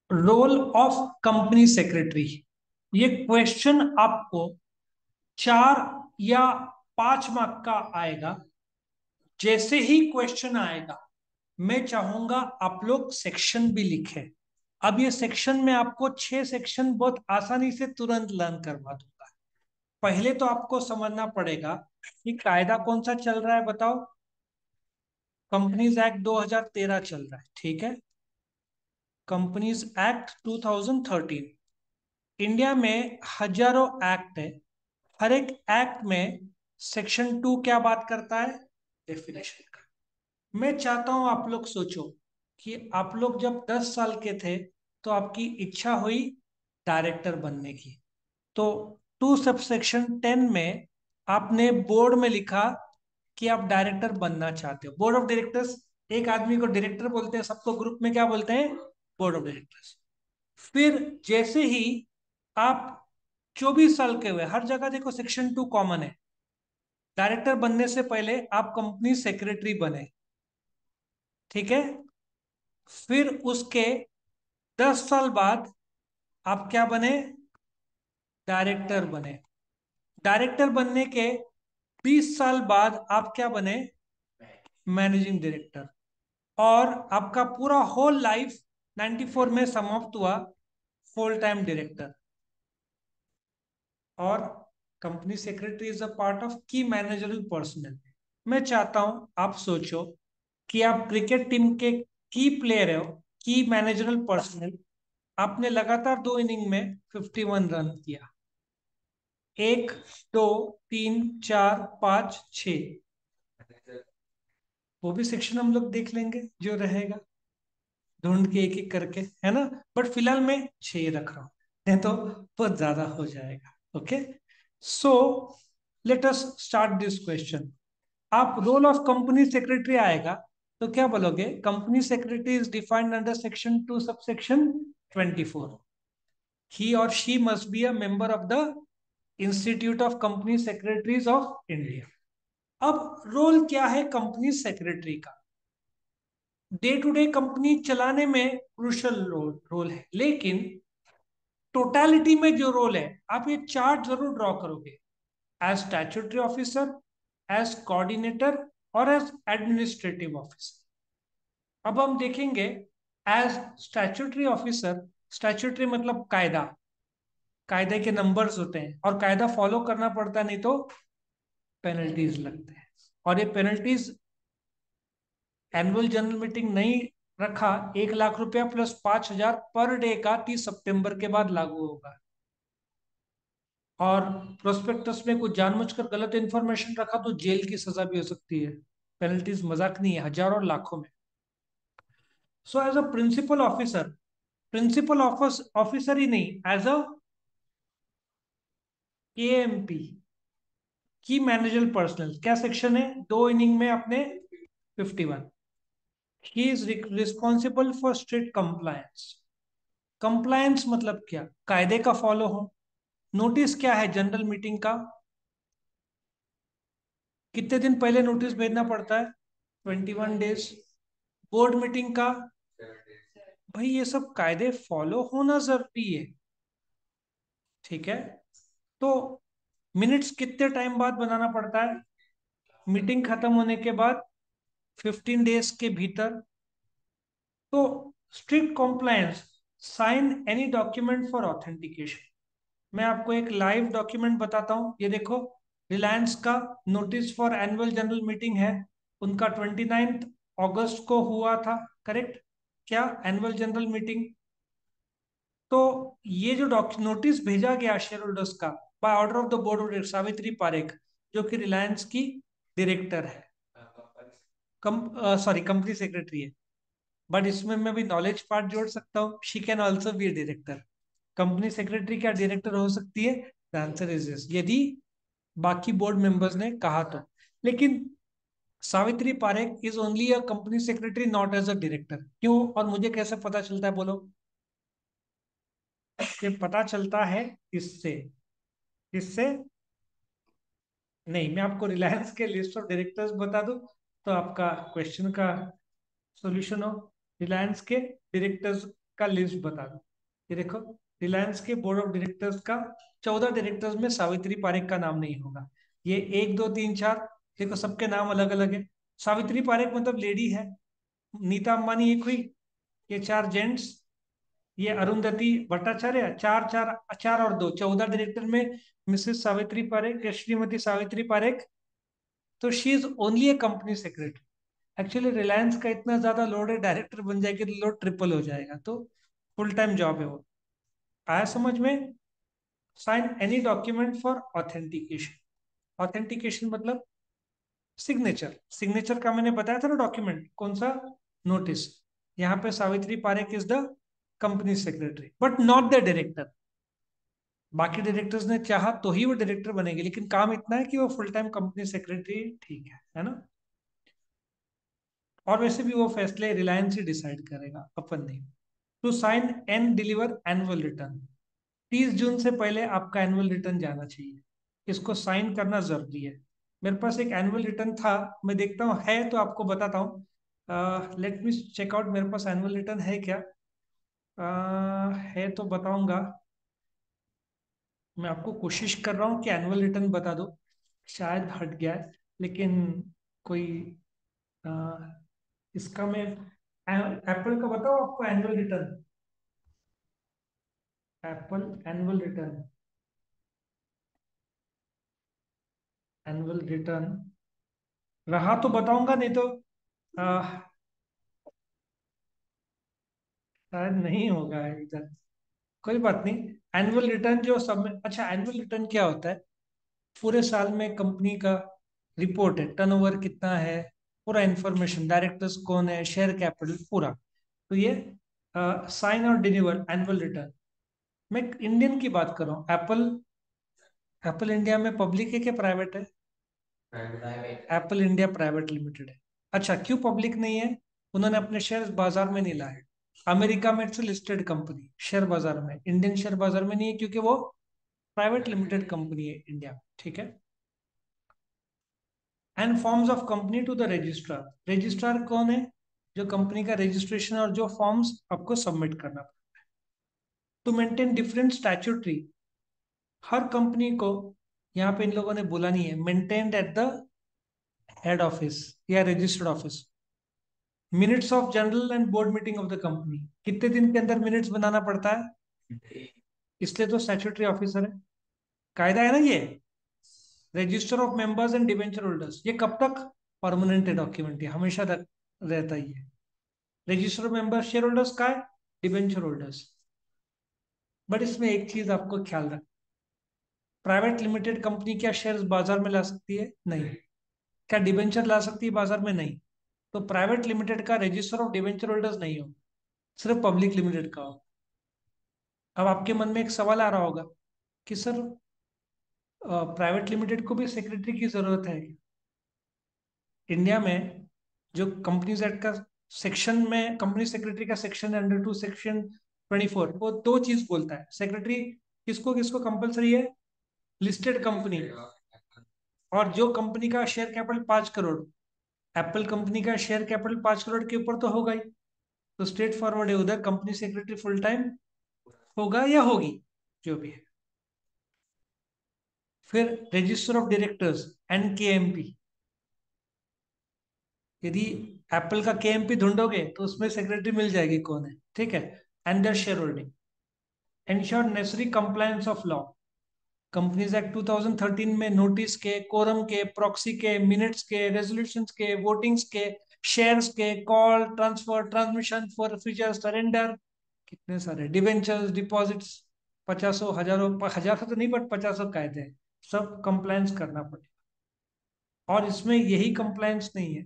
Role of company secretary. ये question आपको 4 या 5 मार्क का आएगा। जैसे ही क्वेश्चन आएगा मैं चाहूंगा आप लोग सेक्शन भी लिखें। अब ये सेक्शन में आपको 6 सेक्शन बहुत आसानी से तुरंत लर्न करवा दूंगा। पहले तो आपको समझना पड़ेगा कि कायदा कौन सा चल रहा है, बताओ। कंपनीज एक्ट 2013 चल रहा है, ठीक है। Companies act 2013। इंडिया में हजारों एक्ट है। हर एक एक्ट में सेक्शन 2 क्या बात करता है? डेफिनेशन का। मैं चाहता हूं आप लोग सोचो कि आप लोग जब 10 साल के थे तो आपकी इच्छा हुई डायरेक्टर बनने की। तो 2 सब सेक्शन 10 में आपने बोर्ड में लिखा कि आप डायरेक्टर बनना चाहते हो। बोर्ड ऑफ डायरेक्टर्स, एक आदमी को डायरेक्टर बोलते हैं, सबको ग्रुप में क्या बोलते हैं? Board of directors. फिर जैसे ही आप 24 साल के हुए, हर जगह देखो सेक्शन 2 कॉमन है। डायरेक्टर बनने से पहले आप कंपनी सेक्रेटरी बने, ठीक है। फिर उसके 10 साल बाद आप क्या बने? डायरेक्टर बने। डायरेक्टर बनने के 20 साल बाद आप क्या बने? Managing director. और आपका पूरा होल लाइफ 94 में समाप्त हुआ फुल टाइम डायरेक्टर। और company secretary is a part of key managerial personal. मैं चाहता हूं आप सोचो कि आप क्रिकेट टीम के की प्लेयर हो, की मैनेजरल पर्सनल। आपने लगातार 2 इनिंग में 51 रन किया। 1, 2, 3, 4, 5, 6। वो भी सेक्शन हम लोग देख लेंगे जो रहेगा, ढूंढ के एक एक करके, है ना। बट फिलहाल मैं 6 रख रहा हूं, नहीं तो बहुत ज्यादा हो जाएगा। Okay, so let us start this question. आप रोल ऑफ कंपनी सेक्रेटरी आएगा तो क्या बोलोगे? Company secretary is defined under section 2 subsection 24। ही और she must be a member of the institute of company secretaries of India. अब role क्या है company secretary का? डे टू डे कंपनी चलाने में क्रूशल रोल है, लेकिन टोटालिटी में जो रोल है, आप ये चार्ट जरूर ड्रॉ करोगे। As statutory officer, as coordinator, और एज एडमिनिस्ट्रेटिव ऑफिसर। अब हम देखेंगे एज स्टैट्यूटरी ऑफिसर। स्टैट्यूटरी मतलब कायदा। कायदे के नंबर्स होते हैं और कायदा फॉलो करना पड़ता है, नहीं तो पेनल्टीज लगते हैं। और ये पेनल्टीज एनुअल जनरल मीटिंग नहीं रखा, 1 लाख रुपया प्लस 5,000 पर डे का 30 सितंबर के बाद लागू होगा। और प्रोस्पेक्टस में कुछ जानबूझकर गलत इंफॉर्मेशन रखा तो जेल की सजा भी हो सकती है। पेनल्टीज मजाक नहीं है, हजारों और लाखों में। So as a principal officer, principal officer ही नहीं, as a AMP, key manager personnel, क्या सेक्शन है? 2 इनिंग में अपने 51। He is responsible for strict compliance. Compliance मतलब क्या? कायदे का फॉलो हो। नोटिस क्या है जनरल मीटिंग का? कितने दिन पहले नोटिस भेजना पड़ता है? 21 डेज। बोर्ड मीटिंग का? भाई ये सब कायदे फॉलो होना जरूरी है, ठीक है। तो मिनट्स कितने टाइम बाद बनाना पड़ता है? मीटिंग खत्म होने के बाद 15 डेज के भीतर। तो strict compliance, sign any document for authentication. मैं आपको एक लाइव डॉक्यूमेंट बताता हूँ, ये देखो। रिलायंस का notice for annual general meeting है, उनका 29 अगस्त को हुआ था, करेक्ट? क्या एनुअल जनरल मीटिंग। तो ये जो नोटिस भेजा गया शेयर होल्डर्स का by order of the board of director Savitri Parekh, जो कि रिलायंस की डायरेक्टर है, सॉरी कंपनी सेक्रेटरी है। बट इसमें मैं भी नॉलेज पार्ट जोड़ सकता हूँ, she can also be director. Company secretary क्या डायरेक्टर हो सकती है? द आंसर इज यस, यदि बाकी बोर्ड मेंबर्स ने कहा तो। लेकिन Savitri Parekh is only a company secretary, not as a director. क्यों और मुझे कैसे पता चलता है, बोलो? ये पता चलता है इससे, इससे नहीं, मैं आपको रिलायंस के लिस्ट ऑफ डायरेक्टर्स बता दूं तो आपका क्वेश्चन का सॉल्यूशन हो। रिलायंस के डायरेक्टर्स का लिस्ट बता दो। ये देखो, रिलायंस के बोर्ड ऑफ डायरेक्टर्स का 14 डायरेक्टर्स में सावित्री पारेख का नाम नहीं होगा। ये 1 2 3 4, देखो सबके नाम अलग अलग है। सावित्री पारेख मतलब लेडी है। नीता अंबानी एक हुई, ये 4 जेंट्स, ये अरुंधति भट्टाचार्य, चार चार, 4 और 2, 14 डायरेक्टर में मिसेस सावित्री पारेख, श्रीमती सावित्री पारेख। तो she is only A company secretary. Actually Reliance का इतना ज्यादा लोड है, डायरेक्टर बन जाएगी तो लोड ट्रिपल हो जाएगा, तो फुल टाइम जॉब है वो। आया समझ में? Sign any document for authentication. Authentication मतलब सिग्नेचर। सिग्नेचर का मैंने बताया था ना, डॉक्यूमेंट कौन सा, नोटिस। यहाँ पे Savitri Parekh is the company secretary but not the director. बाकी डायरेक्टर्स ने चाहा तो ही वो डायरेक्टर बनेगी, लेकिन काम इतना है कि वो फुल टाइम कंपनी सेक्रेटरी, ठीक है ना? और वैसे भी वो फैसले रिलायंस ही डिसाइड करेगा, अपन नहीं। To sign and deliver annual return, 30 जून से पहले आपका एनुअल रिटर्न जाना चाहिए। इसको साइन करना जरूरी है। मेरे पास एक एनुअल रिटर्न था, मैं देखता हूँ है तो आपको बताता हूँ। लेट मी चेक आउट, मेरे पास एनुअल रिटर्न है क्या? है तो बताऊंगा। मैं आपको कोशिश कर रहा हूँ कि एनुअल रिटर्न बता दो। शायद हट गया है, लेकिन कोई अ, इसका मैं एप्पल का बताओ आपको annual return. Apple annual return, annual return रहा तो बताऊंगा, नहीं तो शायद नहीं होगा इधर। कोई बात नहीं। एनुअल रिटर्न जो सब, अच्छा एनुअल रिटर्न क्या होता है? पूरे साल में कंपनी का रिपोर्ट है, टर्नओवर कितना है, पूरा इंफॉर्मेशन, डायरेक्टर्स कौन है, शेयर कैपिटल पूरा। तो ये साइन और डिलीवर एनुअल रिटर्न। मैं इंडियन की बात कर रहा हूँ। एप्पल, एप्पल इंडिया में पब्लिक है क्या प्राइवेट है? एप्पल इंडिया प्राइवेट लिमिटेड है। अच्छा, क्यों पब्लिक नहीं है? उन्होंने अपने शेयर बाजार में नहीं लाए। अमेरिका में इट्स लिस्टेड कंपनी, शेयर बाजार में, इंडियन शेयर बाजार में नहीं है, क्योंकि वो प्राइवेट लिमिटेड कंपनी है इंडिया में, ठीक है। And forms of company to the registrar. Registrar कौन है? जो कंपनी का रजिस्ट्रेशन और जो फॉर्म्स आपको सबमिट करना। टू मेंटेन डिफरेंट स्टैट्यूटरी, हर कंपनी को, यहाँ पे इन लोगों ने बोला नहीं है, maintained at the head office या registered office. Minutes of general and board meeting of the company, कितने दिन के अंदर मिनट्स बनाना पड़ता है? इसलिए तो स्टैट्यूटरी ऑफिसर है। कायदा है ना ये। Register of members and debenture holders, ये कब तक? परमानेंट है डॉक्यूमेंट, ये हमेशा तक रहता ही है। Register of members, share holders का है, डिवेंचर होल्डर्स। बट इसमें एक चीज आपको ख्याल रख, प्राइवेट लिमिटेड कंपनी क्या शेयर्स बाजार में ला सकती है? नहीं। क्या डिवेंचर ला सकती है बाजार में? नहीं। तो प्राइवेट लिमिटेड का रजिस्टर ऑफ डिवेंचर होल्डर्स नहीं हो, सिर्फ पब्लिक लिमिटेड का हो। अब आपके मन में एक सवाल आ रहा होगा कि सर, प्राइवेट लिमिटेड को भी सेक्रेटरी की जरूरत है? इंडिया में जो कंपनीज एक्ट का सेक्शन में, कंपनी सेक्रेटरी का सेक्शन अंडर टू सेक्शन 24, वो 2 चीज बोलता है। सेक्रेटरी किसको किसको कंपलसरी है? लिस्टेड कंपनी, और जो कंपनी का share capital 5 crore, Apple company का शेयर कैपिटल 5 करोड़ के ऊपर तो होगा ही। तो स्ट्रेट फॉरवर्ड है, उधर कंपनी सेक्रेटरी फुल टाइम होगा या होगी, जो भी है। फिर रजिस्टर ऑफ डायरेक्टर्स, NKMP। यदि एप्पल का KMP ढूंढोगे तो उसमें सेक्रेटरी मिल जाएगी कौन है, ठीक है। And their share holding, ensure necessary compliance of law. Companies act 2013 में नोटिस के, कोरम के, प्रॉक्सी के, मिनट्स के, रेजोल्यूशंस के, वोटिंग्स के, शेयर्स के, call, transfer, transmission, for future surrender, कितने सारे डिवेंचर्स, डिपॉजिट्स, पचासों, हजारों, हजार तो नहीं बट पचासों कायदे हैं। सब कंप्लायंस करना पड़ेगा। और इसमें यही कंप्लायंस नहीं है,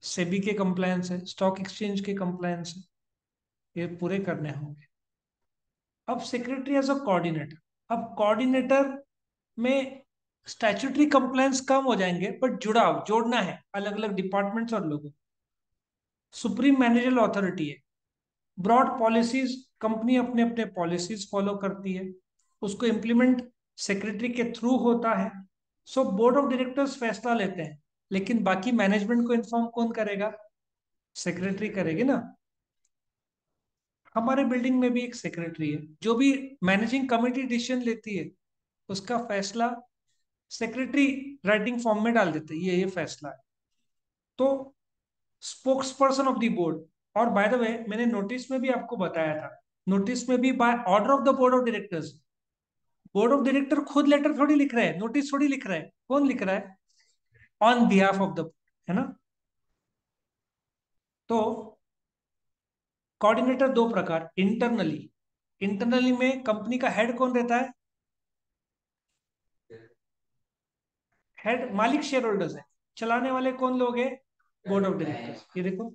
सेबी के कंप्लायंस है, स्टॉक एक्सचेंज के कंप्लायंस है, ये पूरे करने होंगे। अब सेक्रेटरी एज अ कोऑर्डिनेटर, अब कोऑर्डिनेटर में स्टैट्यूटरी कंप्लायंस कम हो जाएंगे, बट जुड़ाव जोड़ना है अलग अलग डिपार्टमेंट्स और लोगों। सुप्रीम मैनेजरल अथॉरिटी है, ब्रॉड पॉलिसीज, कंपनी अपने अपने पॉलिसीज फॉलो करती है, उसको इम्प्लीमेंट सेक्रेटरी के थ्रू होता है। सो बोर्ड ऑफ डायरेक्टर्स फैसला लेते हैं, लेकिन बाकी मैनेजमेंट को इन्फॉर्म कौन करेगा? सेक्रेटरी करेगी ना। हमारे बिल्डिंग में भी एक सेक्रेटरी है, जो भी मैनेजिंग कमेटी डिसीजन लेती है उसका फैसला सेक्रेटरी राइटिंग फॉर्म में डाल देते हैं, ये फैसला है। तो spokes person of the board, और बाय द वे मैंने नोटिस में भी आपको बताया था, नोटिस में भी by order of the board of directors, board of director खुद लेटर थोड़ी लिख रहा है, नोटिस थोड़ी लिख रहा है, कौन लिख रहा है? ऑन बिहाफ ऑफ द, है ना। तो कोऑर्डिनेटर दो प्रकार, इंटरनली, इंटरनली में कंपनी का हेड कौन रहता है? हेड मालिक शेयर होल्डर्स है, चलाने वाले कौन लोग हैं? Board of directors. ये देखो,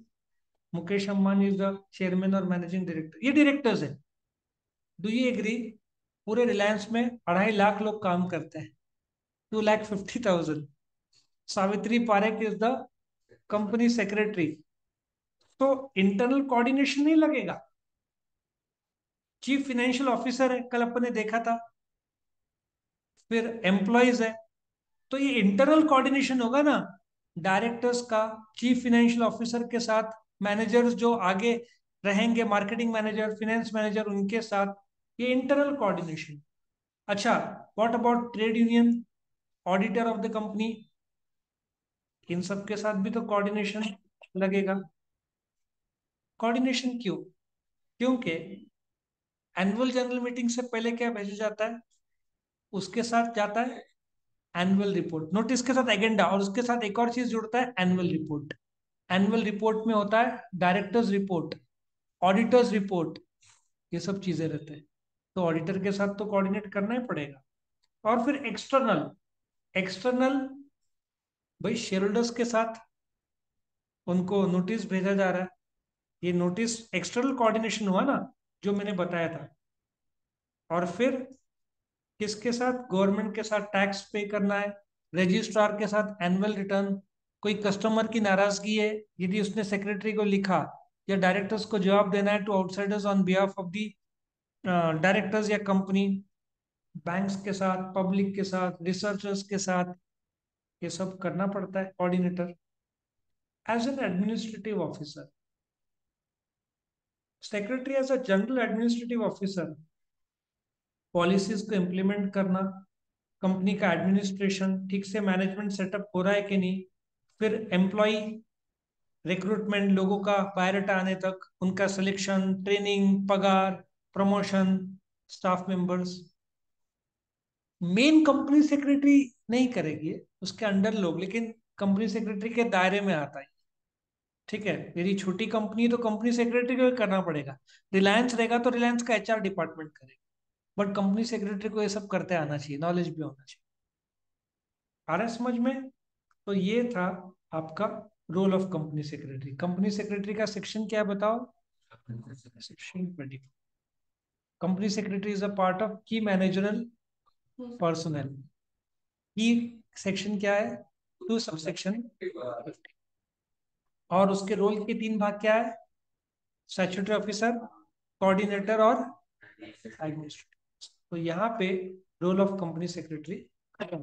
Mukesh Ambani is the chairman और मैनेजिंग डायरेक्टर, ये डायरेक्टर्स है। Do you agree? पूरे रिलायंस में 2.5 लाख लोग काम करते हैं, 2,50,000। Savitri Parekh is the company secretary. तो इंटरनल कोऑर्डिनेशन नहीं लगेगा। चीफ फाइनेंशियल ऑफिसर है, कल अपन ने देखा था। फिर एम्प्लॉयज है, तो ये इंटरनल कोऑर्डिनेशन होगा ना, डायरेक्टर्स का चीफ फाइनेंशियल ऑफिसर के साथ, मैनेजर्स जो आगे रहेंगे, मार्केटिंग मैनेजर, फाइनेंस मैनेजर, उनके साथ, ये इंटरनल कोऑर्डिनेशन। अच्छा, what about trade union, auditor of the company, इन सब के साथ भी तो कोऑर्डिनेशन लगेगा। कोऑर्डिनेशन क्यों? क्योंकि एनुअल जनरल मीटिंग से पहले क्या भेजा जाता है? उसके साथ जाता है एनुअल रिपोर्ट, नोटिस के साथ एजेंडा, और उसके साथ एक और चीज जुड़ता है, एनुअल रिपोर्ट। एनुअल रिपोर्ट में होता है डायरेक्टर्स रिपोर्ट, ऑडिटर्स रिपोर्ट, ये सब चीजें रहते हैं। तो ऑडिटर के साथ तो कोऑर्डिनेट करना ही पड़ेगा। और फिर एक्सटर्नल, एक्सटर्नल भाई शेयर होल्डर्स के साथ उनको नोटिस भेजा जा रहा है, ये नोटिस एक्सटर्नल कोऑर्डिनेशन हुआ ना, जो मैंने बताया था। और फिर किसके साथ? गवर्नमेंट के साथ टैक्स पे करना है, रजिस्ट्रार के साथ एनुअल रिटर्न। कोई कस्टमर की नाराजगी है, यदि उसने सेक्रेटरी को लिखा, या डायरेक्टर्स को जवाब देना है to outsiders on behalf of the directors या कंपनी, बैंक्स के साथ, पब्लिक के साथ, रिसर्चर्स के साथ, ये सब करना पड़ता है coordinator. As an administrative officer, secretary as a general administrative officer, policies को इम्प्लीमेंट करना, कंपनी का एडमिनिस्ट्रेशन, ठीक से मैनेजमेंट सेटअप हो रहा है कि नहीं, फिर एम्प्लॉय रिक्रूटमेंट, लोगों का बायोडाटा आने तक, उनका सिलेक्शन, ट्रेनिंग, पगार, promotion, staff members. Main company secretary नहीं करेगी, उसके अंडर लोग, लेकिन कंपनी सेक्रेटरी के दायरे में आता है। ठीक है, यदि छोटी कंपनी है तो कंपनी सेक्रेटरी को ही करना पड़ेगा। रिलायंस रहेगा तो रिलायंस का एचआर डिपार्टमेंट करेगा, बट कंपनी सेक्रेटरी को ये सब करते आना चाहिए, नॉलेज भी होना चाहिए। आ रहा है समझ में? तो ये था आपका role of company secretary. Company secretary का सेक्शन क्या है बताओ? Section 20। Company secretary is a part of key managerial personnel. Key section क्या है? To sub section 50। और उसके रोल के 3 भाग क्या है? स्टैट्यूटरी ऑफिसर, कोऑर्डिनेटर और एडमिनिस्ट्रेटर। तो यहाँ पे रोल ऑफ कंपनी सेक्रेटरी खत्म।